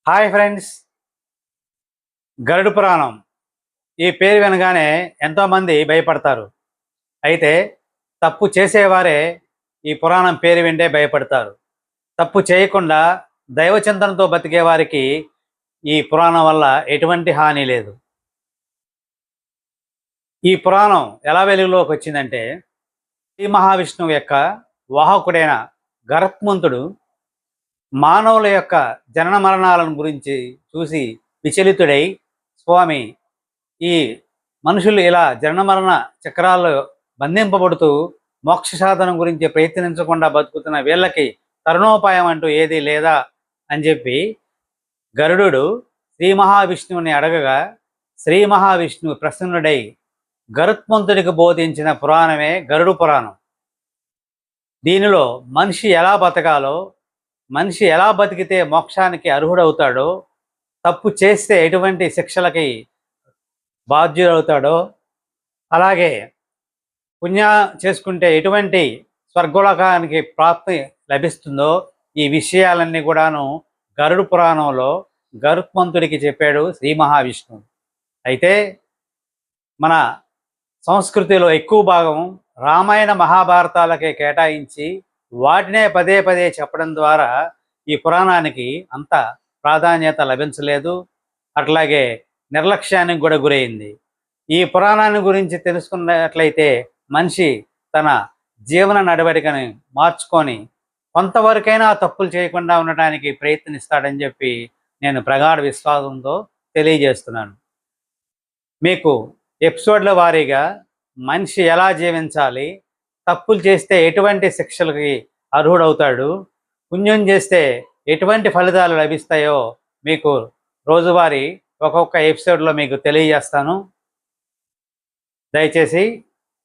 Hi friends. గరుడు పురాణం ఈ పేరు వినగానే ఎంతోమంది భయపడతారు. అయితే తప్పు చేసేవారే ఈ పురాణం పేరు వింటే భయపడతారు. తప్పు చేయకుండా దైవచింతనతో బతికే వారికి ఈ పురాణం వల్ల ఎటువంటి హాని లేదు. ఈ పురాణం ఎలా వెలుగులోకి వచ్చిందంటే, శ్రీ మహావిష్ణువు యొక్క వాహకుడైన గరత్మంతుడు మానవుల యొక్క జనన మరణాలను గురించి చూసి విచలితుడై, స్వామి, ఈ మనుషులు ఇలా జనన మరణ చక్రాల్లో బంధింపబడుతూ మోక్ష సాధనం గురించి ప్రయత్నించకుండా బతుకుతున్న వీళ్ళకి తరుణోపాయం అంటూ ఏదీ లేదా అని చెప్పి గరుడు శ్రీ మహావిష్ణువుని అడగగా, శ్రీ మహావిష్ణువు ప్రసన్నుడై గరుత్మంతుడికి బోధించిన పురాణమే గరుడు పురాణం. దీనిలో మనిషి ఎలా బతకాలో, మనిషి ఎలా బతికితే మోక్షానికి అర్హుడవుతాడో, తప్పు చేస్తే ఎటువంటి శిక్షలకి బాధ్యుడవుతాడో, అలాగే పుణ్య చేసుకుంటే ఎటువంటి స్వర్గలోకానికి ప్రాప్తి లభిస్తుందో, ఈ విషయాలన్నీ కూడాను గరుడు పురాణంలో గరుత్మంతుడికి చెప్పాడు శ్రీ మహావిష్ణువు. అయితే మన సంస్కృతిలో ఎక్కువ భాగం రామాయణ మహాభారతాలకే కేటాయించి వాటినే పదే పదే చెప్పడం ద్వారా ఈ పురాణానికి అంత ప్రాధాన్యత లభించలేదు. అట్లాగే నిర్లక్ష్యానికి కూడా గురైంది. ఈ పురాణాన్ని గురించి తెలుసుకున్నట్లయితే మనిషి తన జీవన నడవడికని మార్చుకొని కొంతవరకైనా తప్పులు చేయకుండా ఉండటానికి ప్రయత్నిస్తాడని చెప్పి నేను ప్రగాఢ విశ్వాసంతో తెలియజేస్తున్నాను. మీకు ఎపిసోడ్ల వారీగా మనిషి ఎలా జీవించాలి, తప్పులు చేస్తే ఎటువంటి శిక్షలకి అర్హుడవుతాడు, పుణ్యం చేస్తే ఎటువంటి ఫలితాలు లభిస్తాయో మీకు రోజువారీ ఒక్కొక్క ఎపిసోడ్లో మీకు తెలియజేస్తాను. దయచేసి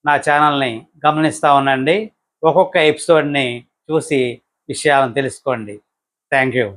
నా ఛానల్ని గమనిస్తూ ఉండండి. ఒక్కొక్క ఎపిసోడ్ని చూసి విషయాలను తెలుసుకోండి. Thank you.